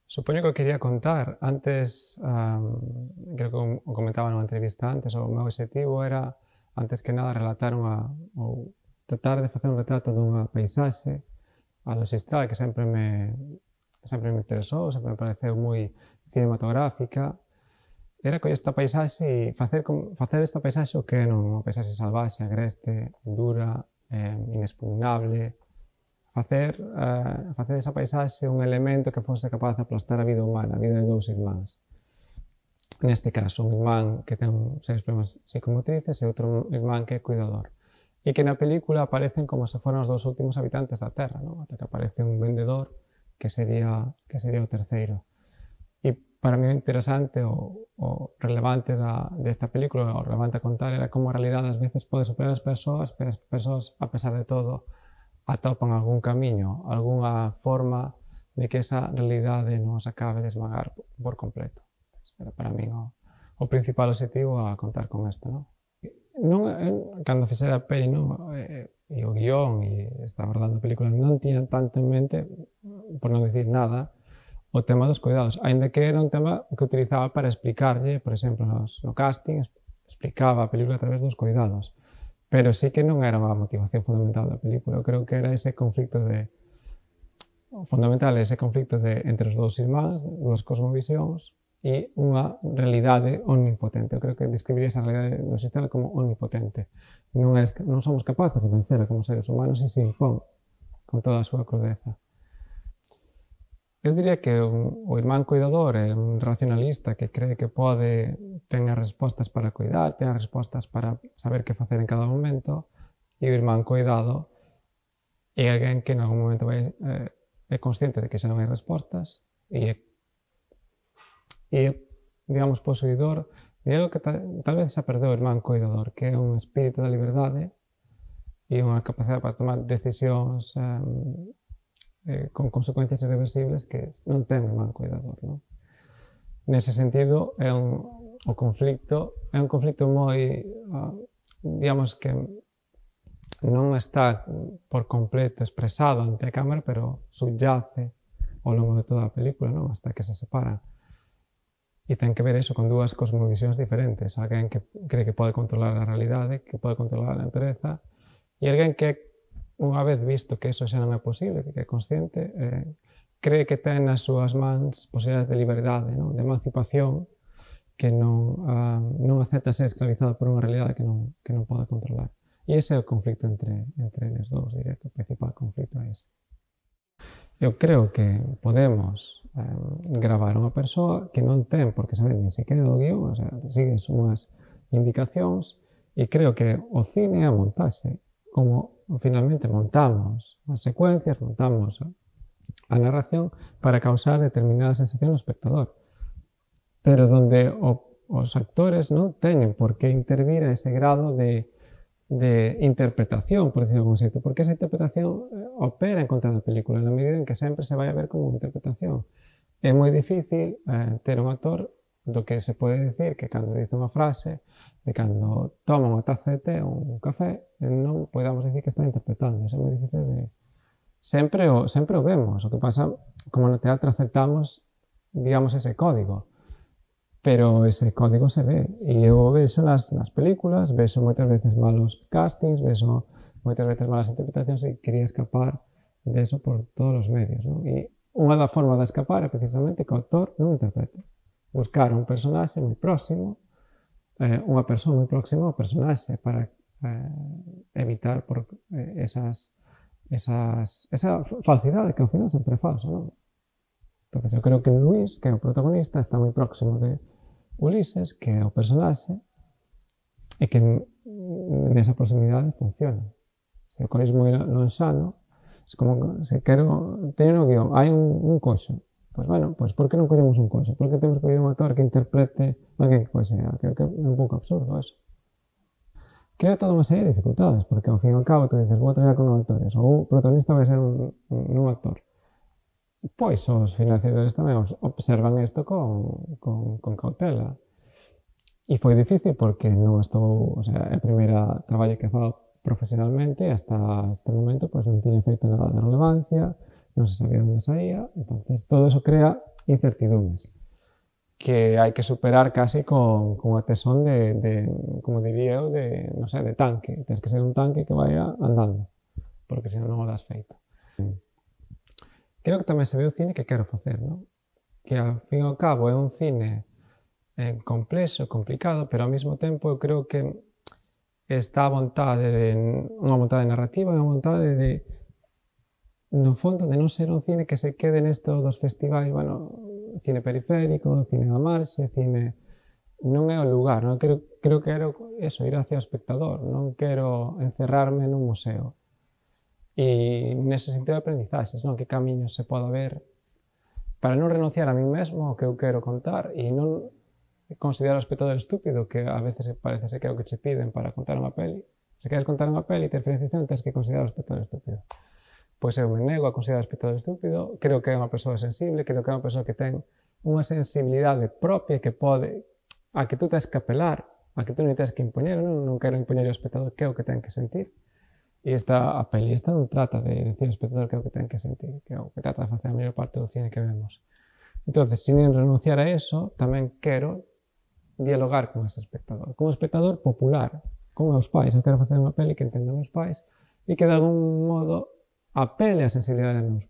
Supoño que o quería contar. Antes, creo que o comentaba nunha entrevista antes, o meu objetivo era, antes que nada, relatar ou tratar de facer un retrato dunha paisaxe a do Xistral que sempre me interesou, sempre me pareceu moi cinematográfica. Era coller esta paisaxe e facer esta paisaxe o que é non unha paisaxe salvaxe, agreste, dura, inexpugnable, facer esa paisaxe un elemento que fose capaz de aplastar a vida humana, a vida de dous irmáns. Neste caso, un irmán que ten serios problemas psicomotrices e outro irmán que é cuidador. E que na película aparecen como se foran os dous últimos habitantes da Terra, non? Ata que aparece un vendedor que sería o terceiro. E para mí o interesante, o relevante desta película, o relevante a contar, era como a realidade ás veces pode superar as persoas, pero as persoas, a pesar de todo, atopan algún camiño, algunha forma de que esa realidade non os acabe de esmagar por completo. Era para min o principal objetivo a contar con isto, non? Non, cando fixera a peli, non, e o guión e estaba rodando a película, non tiña tanto en mente, por non dicir nada, o tema dos cuidados, aínda que era un tema que utilizaba para explicarlle, por exemplo, no casting, explicaba a película a través dos cuidados, pero sí que non era unha motivación fundamental da película. Eu creo que era ese conflicto fundamental, ese conflicto entre os dous irmáns, dúas cosmovisións, e unha realidade omnipotente. Eu creo que describiría esa realidade do sistema como omnipotente. Non somos capaces de vencela como seres humanos e se impón con toda a súa crudeza. Eu diría que o irmán cuidador é un racionalista que cree que ten as respostas para cuidar, ten as respostas para saber que facer en cada momento, e o irmán cuidado é alguén que en algún momento é consciente de que xa non hai respostas e digamos, posuidor de algo que tal vez xa perdeu o irmán cuidador, que é un espírito da liberdade e unha capacidade para tomar decisións con consecuencias irreversibles que non ten o irmán cuidador, non? Nese sentido, o conflicto é un conflicto moi, digamos que non está por completo expresado ante a cámara, pero subyace ao longo de toda a película, non? Hasta que se separan. E ten que ver iso con dúas cosmovisións diferentes. Alguén que cree que pode controlar a realidade, que pode controlar a natureza, e alguén que, unha vez visto que iso xa non é posible, que é consciente, cree que ten nas súas mans posibilidades de liberdade, non? De emancipación, que non acepta ser esclavizado por unha realidade que non pode controlar. E ese é o conflicto entre eles dous, diría que o principal conflicto é ese. Eu creo que podemos gravar unha persoa que non ten por que saber nin sequera do guión, o sea, sigues unhas indicacións, e creo que o cine é a montaxe, como finalmente montamos as secuencias, montamos a narración para causar determinada sensación ao espectador, pero donde os actores non teñen por que intervir a ese grado de interpretación, por decirlo de algún xeito, porque esa interpretación opera en contra da película, na medida en que sempre se vai a ver como unha interpretación. É moi difícil ter un actor do que se pode dicir que cando dice unha frase, de cando toma unha taza de té ou un café, non podamos dicir que está interpretando. É moi difícil de... Sempre o vemos, o que pasa, como no teatro aceptamos, digamos, ese código, pero ese código se ve, e eu vexo nas películas, vexo moitas veces malos castings, vexo moitas veces malas interpretacións e quería escapar de eso por todos os medios, non? E unha da forma de escapar é precisamente que o autor non interprete. Buscar un personaxe moi próximo, unha persoa moi próxima ao personaxe para evitar esa falsidade que ao final sempre é falso, non? Entonces, eu creo que Luís, que é o protagonista, está moi próximo de Ulises, que é o personaxe, e que nesa proximidade funciona. Se o cois moi lonxano, se quero teño no guión, hai un coxo, pois bueno, pois por que non collemos un coxo? Por que temos que coller un actor que interprete alguén que coxea? Creo que é un pouco absurdo eso. Crea toda unha serie de dificultades, porque ao fin e ao cabo tú dices, vou traballar con actores, ou o protagonista vai ser un actor. Pois os financiadores tamén observan isto con cautela. E foi difícil porque non estou, o sea, é o primeiro traballo que fago profesionalmente, hasta este momento pois non tiña feito nada de relevancia, non se sabía onde saía, entonces todo eso crea incertidumbres que hai que superar casi con a tesón como diría eu, non sei, de tanque. Tens que ser un tanque que vaya andando, porque senón non o das feito. Creo que tamén se ve o cine que quero facer, non? Que ao fin e ao cabo é un cine complexo, complicado, pero ao mesmo tempo eu creo que está a vontade unha vontade narrativa e unha vontade no fondo de non ser un cine que se quede nesto dos festivais, bueno, cine periférico, cine da marxe, cine... Non é o lugar, non? Creo que quero eso, ir hacia o espectador, non quero encerrarme nun museo. E nese sentido de aprendizaxes, non? Que camiños se pode ver para non renunciar a mí mesmo ao que eu quero contar e non considerar o espectador estúpido, que a veces parece que é o que che piden para contar unha peli. Se queres contar unha peli e ter financiación, tens que considerar o espectador estúpido. Pois eu me nego a considerar o espectador estúpido, creo que é unha persoa sensible, creo que é unha persoa que ten unha sensibilidade propia que pode, a que tú tens que apelar, a que tú non tens que impoñer, non quero impoñer ao espectador que é o que ten que sentir. E a peli esta non trata de decir ao espectador que é o que ten que sentir, que é o que trata de facer a maior parte do cine que vemos. Entonces, sin renunciar a eso, tamén quero dialogar con ese espectador, con un espectador popular, con meus pais. Eu quero facer unha peli que entenda meus pais e que de algún modo apele a sensibilidade dos meus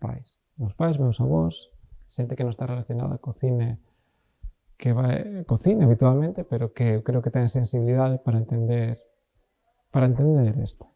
pais, meus avós, xente que non está relacionada co cine habitualmente, pero que eu creo que ten sensibilidade para entender isto.